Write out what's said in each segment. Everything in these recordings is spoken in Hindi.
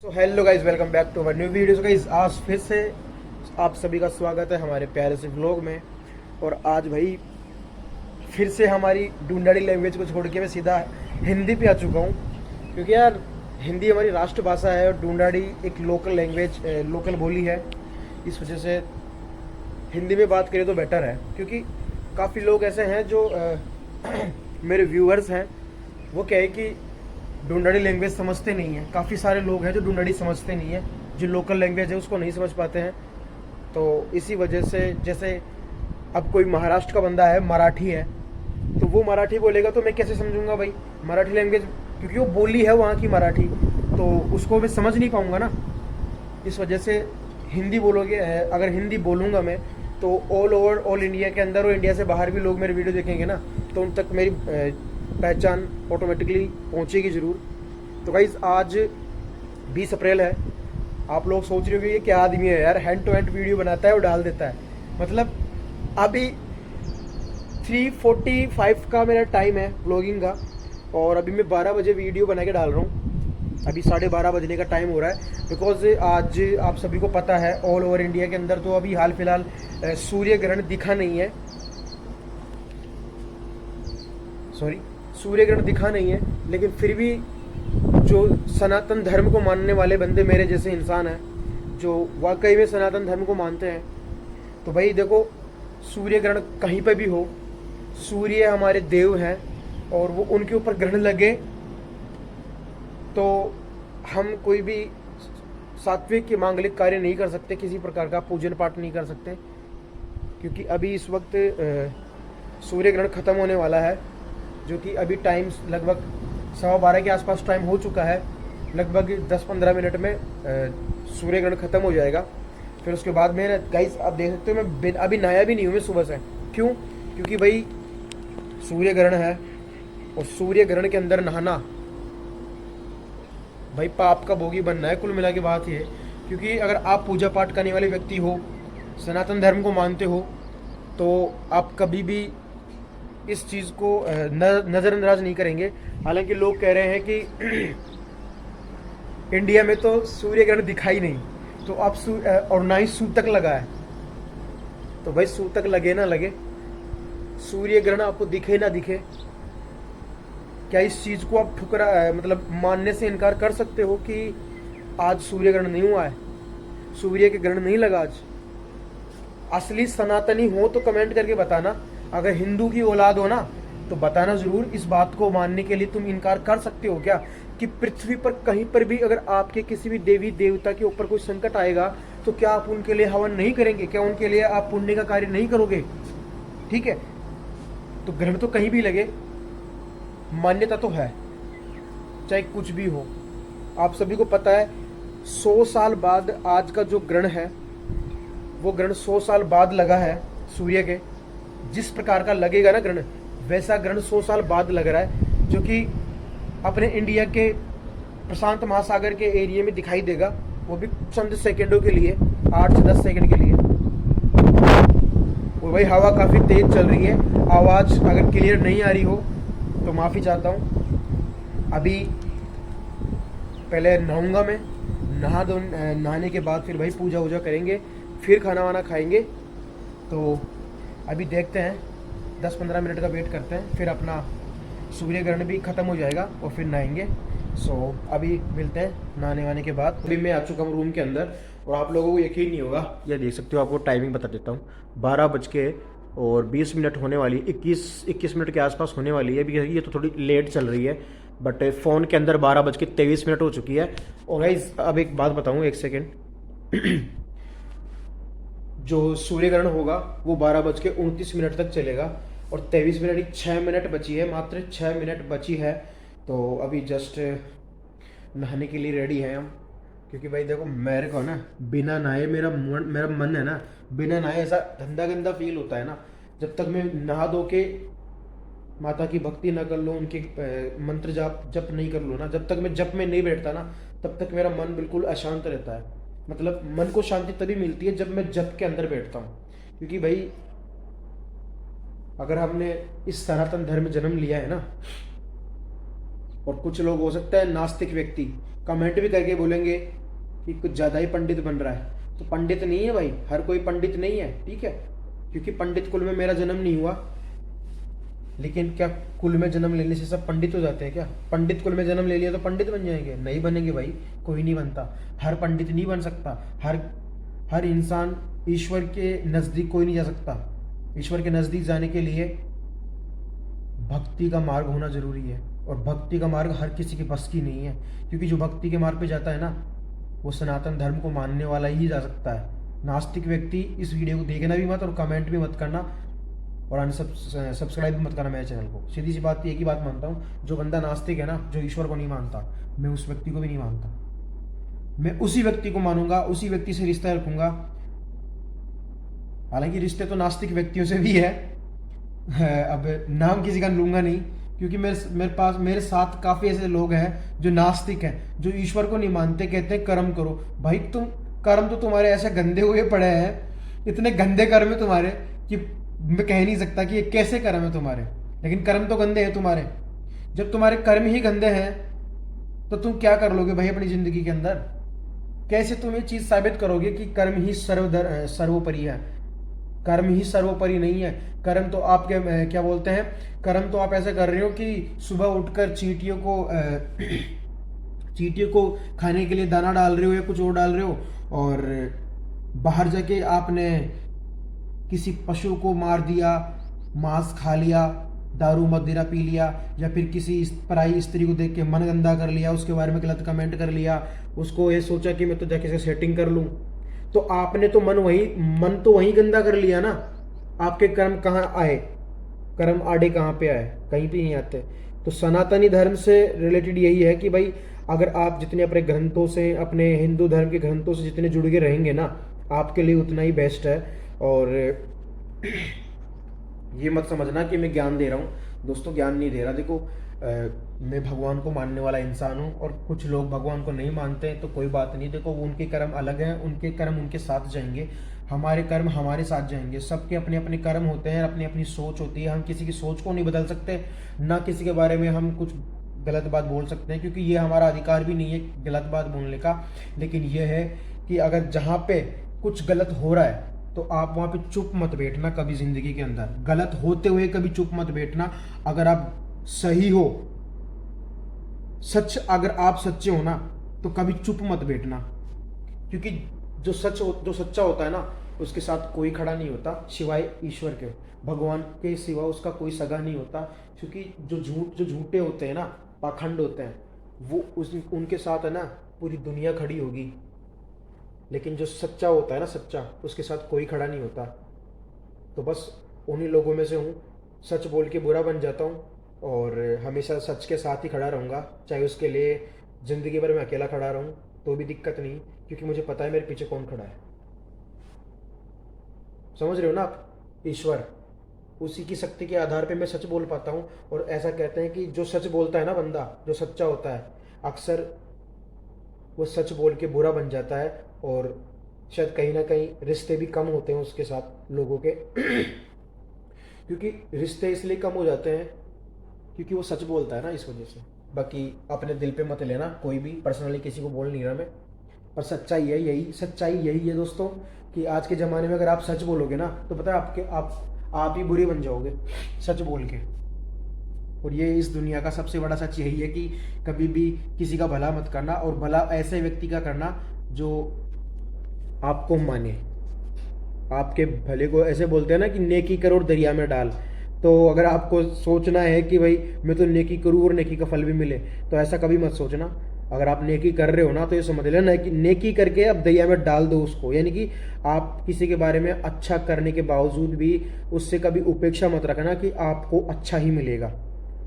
तो hello guys, welcome back to our new video. So guys, आज फिर से आप सभी का स्वागत है हमारे प्यारे से व्लॉग में। और आज भाई फिर से हमारी ढूंढाड़ी लैंग्वेज को छोड़ के मैं सीधा हिंदी पे आ चुका हूँ, क्योंकि यार हिंदी हमारी राष्ट्रभाषा है और ढूंढाड़ी एक लोकल लैंग्वेज, लोकल बोली है। इस वजह से हिंदी में बात करें तो बेटर है, क्योंकि काफ़ी लोग ऐसे हैं जो मेरे व्यूअर्स हैं, वो कहे कि ढूंढाड़ी लैंग्वेज समझते नहीं हैं। काफ़ी सारे लोग हैं जो ढूंढाड़ी समझते नहीं हैं, जो लोकल लैंग्वेज है उसको नहीं समझ पाते हैं। तो इसी वजह से जैसे अब कोई महाराष्ट्र का बंदा है, मराठी है, तो वो मराठी बोलेगा तो मैं कैसे समझूंगा भाई मराठी लैंग्वेज, क्योंकि वो बोली है वहाँ की मराठी, तो उसको मैं समझ नहीं पाऊँगा ना। इस वजह से हिंदी बोलोगे, अगर हिंदी बोलूँगा मैं तो ऑल ओवर ऑल इंडिया के अंदर और इंडिया से बाहर भी लोग मेरे वीडियो देखेंगे ना, तो उन तक मेरी पहचान ऑटोमेटिकली पहुंचेगी ज़रूर। तो गाइज़, आज 20 अप्रैल है। आप लोग सोच रहे हो कि ये क्या आदमी है यार, हैंड टू हैंड वीडियो बनाता है और डाल देता है। मतलब अभी 3:45 का मेरा टाइम है व्लॉगिंग का, और अभी मैं 12 बजे वीडियो बना के डाल रहा हूँ। अभी 12:30 बजने का टाइम हो रहा है, बिकॉज आज आप सभी को पता है ऑल ओवर इंडिया के अंदर तो अभी हाल फिलहाल सूर्य ग्रहण दिखा नहीं है। सॉरी, सूर्य ग्रहण दिखा नहीं है, लेकिन फिर भी जो सनातन धर्म को मानने वाले बंदे मेरे जैसे इंसान हैं, जो वाकई में सनातन धर्म को मानते हैं, तो भाई देखो, सूर्य ग्रहण कहीं पे भी हो, सूर्य हमारे देव हैं और वो उनके ऊपर ग्रहण लगे तो हम कोई भी सात्विक या मांगलिक कार्य नहीं कर सकते, किसी प्रकार का पूजन पाठ नहीं कर सकते, क्योंकि अभी इस वक्त सूर्य ग्रहण ख़त्म होने वाला है, जो कि अभी टाइम लगभग 12:15 के आसपास टाइम हो चुका है। लगभग 10-15 मिनट में सूर्य ग्रहण ख़त्म हो जाएगा। फिर उसके बाद में गाइस, आप देख सकते हो मैं अभी नहाया भी नहीं हूँ मैं सुबह से। क्यों? क्योंकि भाई सूर्य ग्रहण है, और सूर्य ग्रहण के अंदर नहाना भाई पाप का भोगी बनना है। कुल मिला के बात ये है, क्योंकि अगर आप पूजा पाठ करने वाले व्यक्ति हो, सनातन धर्म को मानते हो, तो आप कभी भी इस चीज़ को नज़रअंदाज नहीं करेंगे। हालांकि लोग कह रहे हैं कि इंडिया में तो सूर्य ग्रहण दिखा ही नहीं, तो आप और ना ही सूतक लगा है, तो भाई सूतक लगे ना लगे, सूर्य ग्रहण आपको दिखे ना दिखे, क्या इस चीज़ को आप ठुकरा मतलब मानने से इनकार कर सकते हो कि आज सूर्य ग्रहण नहीं हुआ है, सूर्य के ग्रहण नहीं लगा आज? असली सनातनी हो तो कमेंट करके बताना। अगर हिंदू की औलाद हो ना तो बताना ज़रूर। इस बात को मानने के लिए तुम इनकार कर सकते हो क्या कि पृथ्वी पर कहीं पर भी अगर आपके किसी भी देवी देवता के ऊपर कोई संकट आएगा तो क्या आप उनके लिए हवन नहीं करेंगे? क्या उनके लिए आप पुण्य का कार्य नहीं करोगे? ठीक है, तो ग्रहण तो कहीं भी लगे, मान्यता तो है, चाहे कुछ भी हो। आप सभी को पता है 100 साल बाद आज का जो ग्रहण है, वो ग्रहण 100 साल बाद लगा है सूर्य के। जिस प्रकार का लगेगा ना ग्रहण, वैसा ग्रहण 100 साल बाद लग रहा है, जो कि अपने इंडिया के प्रशांत महासागर के एरिया में दिखाई देगा, वो भी चंद सेकंडों के लिए, 8 से 10 सेकंड के लिए। और भाई हवा काफ़ी तेज चल रही है, आवाज़ अगर क्लियर नहीं आ रही हो तो माफ़ी चाहता हूँ। अभी पहले नहाऊंगा मैं, नहाने के बाद फिर भाई पूजा वूजा करेंगे, फिर खाना वाना खाएंगे। तो अभी देखते हैं, 10-15 मिनट का वेट करते हैं, फिर अपना सूर्य ग्रहण भी ख़त्म हो जाएगा और फिर नहाएंगे। सो अभी मिलते हैं नहाने वाने के बाद। अभी मैं आ चुका हूँ रूम के अंदर, और आप लोगों को यकीन नहीं होगा, ये देख सकते हो, आपको टाइमिंग बता देता हूँ। 12:20 होने वाली, 21 मिनट के आसपास होने वाली है। अभी ये तो थोड़ी लेट चल रही है, बट फ़ोन के अंदर 12:23 हो चुकी है। और गाइस, अब एक बात बताऊँ, एक सेकेंड। जो सूर्य ग्रहण होगा वो 12:29 तक चलेगा, और 23 मिनट, 6 मिनट बची है, मात्र 6 मिनट बची है। तो अभी जस्ट नहाने के लिए रेडी हैं हम, क्योंकि भाई देखो, मेरे को ना बिना नहाए मेरा मन है ना, बिना नहाए ऐसा गंदा गंदा फील होता है ना। जब तक मैं नहा धो के माता की भक्ति ना कर लूँ, उनके मंत्र जाप जप नहीं कर लूँ ना, जब तक मैं जप में नहीं बैठता ना, तब तक मेरा मन बिल्कुल अशांत रहता है। मतलब मन को शांति तभी मिलती है जब मैं जप के अंदर बैठता हूँ, क्योंकि भाई अगर हमने इस सनातन धर्म में जन्म लिया है ना, और कुछ लोग हो सकता है नास्तिक व्यक्ति, कमेंट भी करके बोलेंगे कि कुछ ज़्यादा ही पंडित बन रहा है। तो पंडित नहीं है भाई, हर कोई पंडित नहीं है, ठीक है। क्योंकि पंडित कुल में मेरा जन्म नहीं हुआ। लेकिन क्या कुल में जन्म लेने से सब पंडित हो जाते हैं क्या? पंडित कुल में जन्म ले लिया तो पंडित बन जाएंगे? नहीं बनेंगे भाई, कोई नहीं बनता। हर पंडित नहीं बन सकता। हर इंसान ईश्वर के नज़दीक कोई नहीं जा सकता। ईश्वर के नज़दीक जाने के लिए भक्ति का मार्ग होना जरूरी है, और भक्ति का मार्ग हर किसी के बस की नहीं है। क्योंकि जो भक्ति के मार्ग पे जाता है ना, वो सनातन धर्म को मानने वाला ही जा सकता है। नास्तिक व्यक्ति इस वीडियो को देखना भी मत, और कमेंट भी मत करना, और सब्सक्राइब भी मत करना मेरे चैनल को। सीधी सी बात, एक ही बात मानता हूँ, जो बंदा नास्तिक है ना, जो ईश्वर को नहीं मानता, मैं उस व्यक्ति को भी नहीं मानता। मैं उसी व्यक्ति को मानूंगा, उसी व्यक्ति से रिश्ता रखूंगा। हालांकि रिश्ते तो नास्तिक व्यक्तियों से भी है, अब नाम किसी का लूंगा नहीं, क्योंकि मेरे साथ काफ़ी ऐसे लोग हैं जो नास्तिक हैं, जो ईश्वर को नहीं मानते, कहते हैं कर्म करो। भाई तुम कर्म तो तुम्हारे ऐसे गंदे हुए पड़े हैं, इतने गंदे कर्म है तुम्हारे कि मैं कह नहीं सकता कि ये कैसे कर्म है तुम्हारे, लेकिन कर्म तो गंदे हैं तुम्हारे। जब तुम्हारे कर्म ही गंदे हैं तो तुम क्या कर लोगे भाई अपनी जिंदगी के अंदर? कैसे तुम ये चीज़ साबित करोगे कि कर्म ही सर्वोपरि है? कर्म ही सर्वोपरि नहीं है। कर्म तो आपके क्या बोलते हैं, कर्म तो आप ऐसे कर रहे हो कि सुबह उठकर चींटियों को खाने के लिए दाना डाल रहे हो या कुछ और डाल रहे हो, और बाहर जाके आपने किसी पशु को मार दिया, मांस खा लिया, दारू मदिरा पी लिया, या फिर किसी पराई स्त्री को देख के मन गंदा कर लिया, उसके बारे में गलत कमेंट कर लिया, उसको ये सोचा कि मैं तो जाके से सेटिंग कर लूँ, तो आपने तो मन तो वहीं गंदा कर लिया ना। आपके कर्म कहाँ आए? कर्म आड़े कहाँ पे आए? कहीं भी नहीं आते। तो सनातनी धर्म से रिलेटेड यही है कि भाई अगर आप जितने अपने ग्रंथों से, अपने हिंदू धर्म के ग्रंथों से जितने जुड़ के रहेंगे ना, आपके लिए उतना ही बेस्ट है। और ये मत समझना कि मैं ज्ञान दे रहा हूँ, दोस्तों ज्ञान नहीं दे रहा। देखो मैं भगवान को मानने वाला इंसान हूँ, और कुछ लोग भगवान को नहीं मानते हैं, तो कोई बात नहीं। देखो वो उनके कर्म अलग हैं, उनके कर्म उनके साथ जाएंगे, हमारे कर्म हमारे साथ जाएंगे। सबके अपने अपने कर्म होते हैं, अपनी अपनी सोच होती है। हम किसी की सोच को नहीं बदल सकते, ना किसी के बारे में हम कुछ गलत बात बोल सकते हैं, क्योंकि ये हमारा अधिकार भी नहीं है गलत बात बोलने का। लेकिन यह है कि अगर जहाँ पे कुछ गलत हो रहा है तो आप वहाँ पे चुप मत बैठना कभी ज़िंदगी के अंदर। गलत होते हुए कभी चुप मत बैठना। अगर आप सही हो, अगर आप सच्चे हो ना, तो कभी चुप मत बैठना। क्योंकि जो सच्चा होता है ना, उसके साथ कोई खड़ा नहीं होता सिवाय ईश्वर के। भगवान के सिवा उसका कोई सगा नहीं होता। क्योंकि जो झूठे होते हैं ना, पाखंड होते हैं, वो उनके साथ है ना पूरी दुनिया खड़ी होगी। लेकिन जो सच्चा होता है ना, सच्चा, उसके साथ कोई खड़ा नहीं होता। तो बस उन्हीं लोगों में से हूँ, सच बोल के बुरा बन जाता हूँ, और हमेशा सच के साथ ही खड़ा रहूँगा। चाहे उसके लिए ज़िंदगी भर मैं अकेला खड़ा रहूँ तो भी दिक्कत नहीं, क्योंकि मुझे पता है मेरे पीछे कौन खड़ा है। समझ रहे हो ना आप? ईश्वर, उसी की शक्ति के आधार पे मैं सच बोल पाता हूँ। और ऐसा कहते हैं कि जो सच बोलता है ना बंदा, जो सच्चा होता है, अक्सर वो सच बोल के बुरा बन जाता है, और शायद कहीं ना कहीं रिश्ते भी कम होते हैं उसके साथ लोगों के। क्योंकि रिश्ते इसलिए कम हो जाते हैं क्योंकि वो सच बोलता है ना, इस वजह से। बाकी अपने दिल पे मत लेना, कोई भी पर्सनली किसी को बोल नहीं रहा मैं, पर सच्चाई यही है दोस्तों, कि आज के ज़माने में अगर आप सच बोलोगे ना, तो पता है आप ही बुरे बन जाओगे सच बोल के। और ये इस दुनिया का सबसे बड़ा सच यही है कि कभी भी किसी का भला मत करना, और भला ऐसे व्यक्ति का करना जो आपको माने। आपके भले को ऐसे बोलते हैं ना कि नेकी करो और दरिया में डाल। तो अगर आपको सोचना है कि भाई मैं तो नेकी करूँ और नेकी का फल भी मिले, तो ऐसा कभी मत सोचना। अगर आप नेकी कर रहे हो ना, तो ये समझ लेना कि नेकी करके अब दरिया में डाल दो उसको। यानी कि आप किसी के बारे में अच्छा करने के बावजूद भी उससे कभी उपेक्षा मत रखना कि आपको अच्छा ही मिलेगा,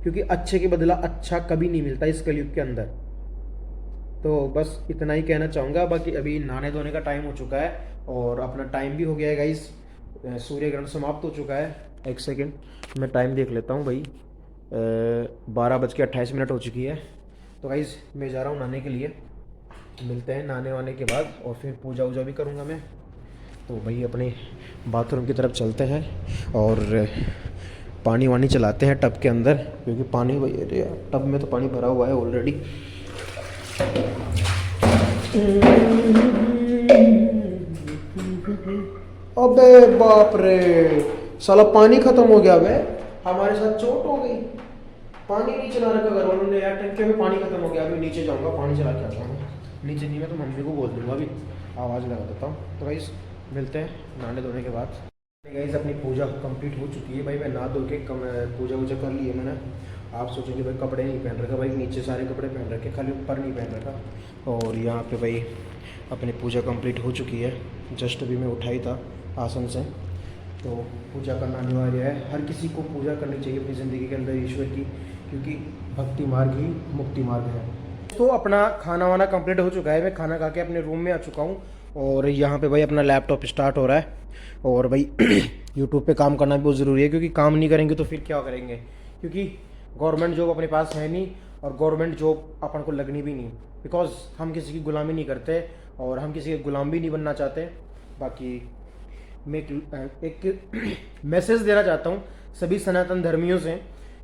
क्योंकि अच्छे के बदला अच्छा कभी नहीं मिलता इस कलयुग के अंदर। तो बस इतना ही कहना चाहूँगा। बाकी अभी नहाने धोने का टाइम हो चुका है, और अपना टाइम भी हो गया है गाइस, सूर्य ग्रहण समाप्त हो चुका है। एक सेकेंड मैं टाइम देख लेता हूँ भाई, 12:28 हो चुकी है। तो गाइस मैं जा रहा हूँ नहाने के लिए, मिलते हैं नहाने वाने के बाद, और फिर पूजा वूजा भी करूँगा मैं। तो भाई अपने बाथरूम की तरफ चलते हैं और पानी वानी चलाते हैं टब के अंदर, क्योंकि पानी भाई टब में तो पानी भरा हुआ है ऑलरेडी। अबे बाप रे, साला पानी खत्म हो गया बे, हमारे साथ चोट हो गई। पानी नहीं चला रखा घर वालों ने यार, टंकी में पानी खत्म हो गया। अभी नीचे जाऊंगा, पानी चला के आता हूँ। नीचे नहीं, मैं तो मम्मी को बोल दूंगा, अभी आवाज़ लगा देता हूँ। तो गाइस मिलते हैं नहाने धोने के बाद। गाइस अपनी पूजा कंप्लीट हो चुकी है भाई, मैं नहा धो के पूजा वूजा कर ली है मैंने। आप सोचेंगे भाई कपड़े नहीं पहन रखा, भाई नीचे सारे कपड़े पहन रखे, खाली ऊपर नहीं पहन रखा। और यहाँ पे भाई अपनी पूजा कंप्लीट हो चुकी है। जस्ट अभी मैं उठा ही था आसन से। तो पूजा करना अनिवार्य है, हर किसी को पूजा करनी चाहिए अपनी ज़िंदगी के अंदर ईश्वर की, क्योंकि भक्ति मार्ग ही मुक्ति मार्ग है। तो अपना खाना वाना कंप्लीट हो चुका है, मैं खाना खा के अपने रूम में आ चुका हूँ। और यहाँ पे भाई अपना लैपटॉप स्टार्ट हो रहा है। और भाई यूट्यूब पे काम करना भी बहुत ज़रूरी है, क्योंकि काम नहीं करेंगे तो फिर क्या करेंगे, क्योंकि गवर्नमेंट जॉब अपने पास है नहीं, और गवर्नमेंट जॉब अपन को लगनी भी नहीं, बिकॉज हम किसी की गुलामी नहीं करते और हम किसी के गुलाम भी नहीं बनना चाहते। बाकी मैं एक मैसेज देना चाहता हूँ सभी सनातन धर्मियों से,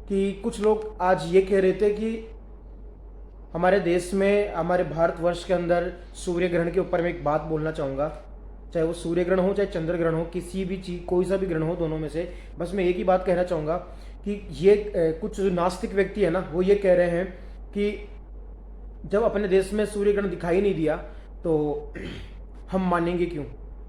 कि कुछ लोग आज ये कह रहे थे कि हमारे देश में, हमारे भारतवर्ष के अंदर सूर्य ग्रहण के ऊपर मैं एक बात बोलना चाहूँगा। चाहे वो सूर्य ग्रहण हो चाहे चंद्र ग्रहण हो, किसी भी चीज़, कोई सा भी ग्रहण हो, दोनों में से बस मैं एक ही बात कहना चाहूँगा कि ये कुछ जो नास्तिक व्यक्ति है ना, वो ये कह रहे हैं कि जब अपने देश में सूर्य ग्रहण दिखाई नहीं दिया तो हम मानेंगे क्यों,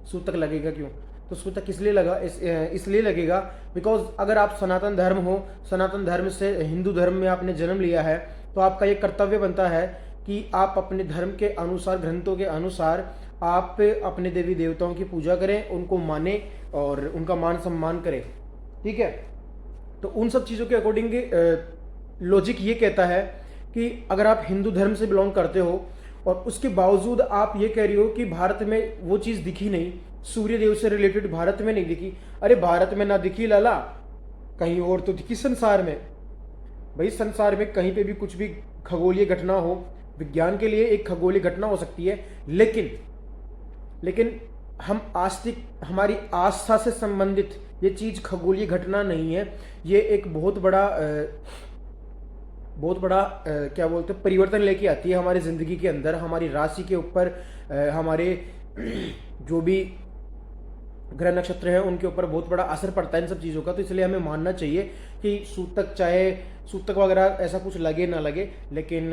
सूतक लगेगा क्यों। तो सूतक इसलिए लगा, इसलिए लगेगा बिकॉज अगर आप सनातन धर्म हो, सनातन धर्म से हिंदू धर्म में आपने जन्म लिया है, तो आपका ये कर्तव्य बनता है कि आप अपने धर्म के अनुसार, ग्रंथों के अनुसार आप अपने देवी देवताओं की पूजा करें, उनको माने और उनका मान सम्मान करें। ठीक है, तो उन सब चीज़ों के अकॉर्डिंग लॉजिक ये कहता है कि अगर आप हिंदू धर्म से बिलोंग करते हो और उसके बावजूद आप ये कह रही हो कि भारत में वो चीज़ दिखी नहीं, सूर्य देव से रिलेटेड भारत में नहीं दिखी। अरे भारत में ना दिखी लाला, कहीं और तो दिखी संसार में। भाई संसार में कहीं पे भी कुछ भी खगोलीय घटना हो, विज्ञान के लिए एक खगोलीय घटना हो सकती है, लेकिन हम आस्तिक, हमारी आस्था से संबंधित ये चीज़ खगोलीय घटना नहीं है। ये एक बहुत बड़ा क्या बोलते हैं, परिवर्तन लेके आती है हमारी ज़िंदगी के अंदर, हमारी राशि के ऊपर, हमारे जो भी ग्रह नक्षत्र हैं उनके ऊपर बहुत बड़ा असर पड़ता है इन सब चीज़ों का। तो इसलिए हमें मानना चाहिए कि सूतक, चाहे सूतक वगैरह ऐसा कुछ लगे ना लगे, लेकिन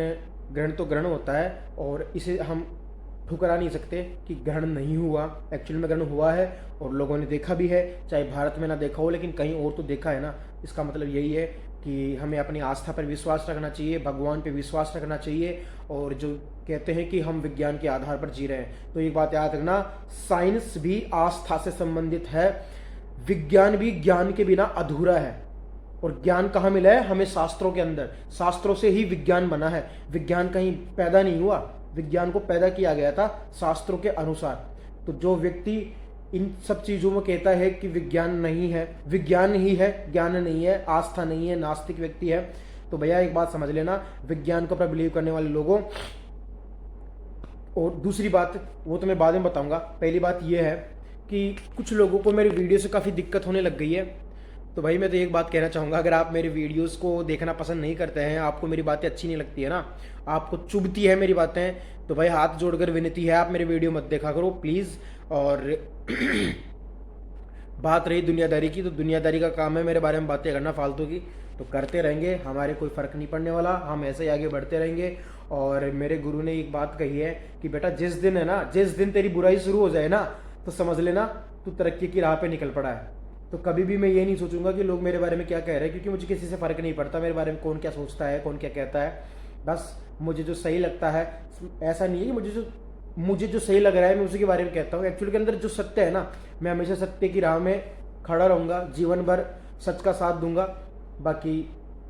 ग्रहण तो ग्रहण होता है और इसे हम ठुकरा नहीं सकते कि ग्रहण नहीं हुआ। एक्चुअल में ग्रहण हुआ है और लोगों ने देखा भी है, चाहे भारत में ना देखा हो लेकिन कहीं और तो देखा है ना। इसका मतलब यही है कि हमें अपनी आस्था पर विश्वास रखना चाहिए, भगवान पर विश्वास रखना चाहिए। और जो कहते हैं कि हम विज्ञान के आधार पर जी रहे हैं, तो एक बात याद रखना, साइंस भी आस्था से संबंधित है, विज्ञान भी ज्ञान के बिना अधूरा है। और ज्ञान कहाँ मिला है हमें? शास्त्रों के अंदर। शास्त्रों से ही विज्ञान बना है, विज्ञान कहीं पैदा नहीं हुआ, विज्ञान को पैदा किया गया था शास्त्रों के अनुसार। तो जो व्यक्ति इन सब चीज़ों में कहता है कि विज्ञान नहीं है, विज्ञान ही है, ज्ञान नहीं है, आस्था नहीं है, नास्तिक व्यक्ति है, तो भैया एक बात समझ लेना, विज्ञान को पर बिलीव करने वाले लोगों। और दूसरी बात, वो तो मैं बाद में बताऊंगा। पहली बात ये है कि कुछ लोगों को मेरी वीडियो से काफ़ी दिक्कत होने लग गई है। तो भाई मैं तो एक बात कहना चाहूँगा, अगर आप मेरी वीडियोस को देखना पसंद नहीं करते हैं, आपको मेरी बातें अच्छी नहीं लगती है ना, आपको चुभती है मेरी बातें, तो भाई हाथ जोड़कर विनती है, आप मेरी वीडियो मत देखा करो प्लीज़। और बात रही दुनियादारी की, तो दुनियादारी का काम है मेरे बारे में बातें करना फालतू की, तो करते रहेंगे, हमारे कोई फ़र्क नहीं पड़ने वाला, हम ऐसे ही आगे बढ़ते रहेंगे। और मेरे गुरु ने एक बात कही है कि बेटा जिस दिन है ना, जिस दिन तेरी बुराई शुरू हो जाए ना, तो समझ लेना तू तरक्की की राह पे निकल पड़ा है। तो कभी भी मैं ये नहीं सोचूंगा कि लोग मेरे बारे में क्या कह रहे हैं, क्योंकि मुझे किसी से फ़र्क नहीं पड़ता मेरे बारे में कौन क्या सोचता है, कौन क्या कहता है। बस मुझे जो सही लगता है, ऐसा नहीं है कि मुझे जो सही लग रहा है मैं उसी के बारे में कहता हूँ। एक्चुअली के अंदर जो सत्य है ना, मैं हमेशा सत्य की राह में खड़ा रहूँगा, जीवन भर सच का साथ दूंगा। बाकी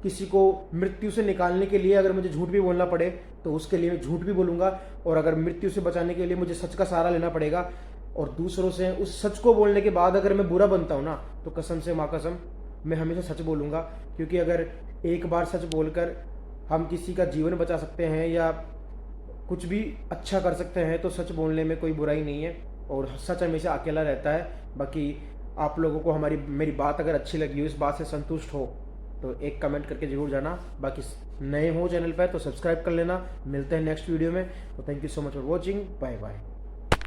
किसी को मृत्यु से निकालने के लिए अगर मुझे झूठ भी बोलना पड़े तो उसके लिए मैं झूठ भी बोलूँगा, और अगर मृत्यु से बचाने के लिए मुझे सच का सहारा लेना पड़ेगा और दूसरों से उस सच को बोलने के बाद अगर मैं बुरा बनता हूँ ना, तो कसम से माँ कसम मैं हमेशा सच बोलूँगा। क्योंकि अगर एक बार सच बोलकर हम किसी का जीवन बचा सकते हैं या कुछ भी अच्छा कर सकते हैं, तो सच बोलने में कोई बुराई नहीं है, और सच हमेशा अकेला रहता है। बाकी आप लोगों को मेरी बात अगर अच्छी लगी हो, इस बात से संतुष्ट हो, तो एक कमेंट करके जरूर जाना। बाकी नए हो चैनल पर तो सब्सक्राइब कर लेना। मिलते हैं नेक्स्ट वीडियो में। तो thank you so much for watching. Bye bye.